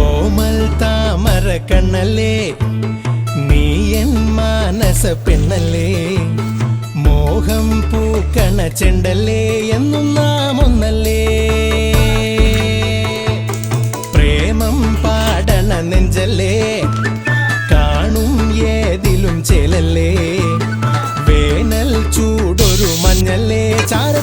ഓമൽ താമര കണ്ണല്ലേ നീ എൻ മാനസ പെണ്ണല്ലേ മോഹം പൂക്കണ ചെണ്ടല്ലേ എന്നും നാം ഒന്നല്ലേ പ്രേമം പാടണ നെഞ്ചല്ലേ കാണും ഏതിലും ചേലല്ലേ വേനൽ ചൂടൊരു മഞ്ഞല്ലേ ചാര